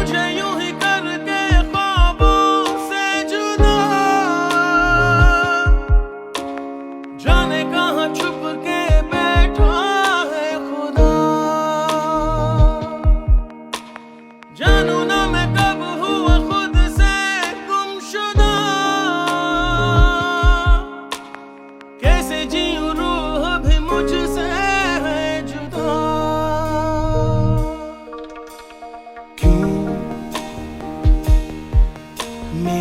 मुझे यूं ही करके ख्वाबों से जुदा, जाने कहां छुप के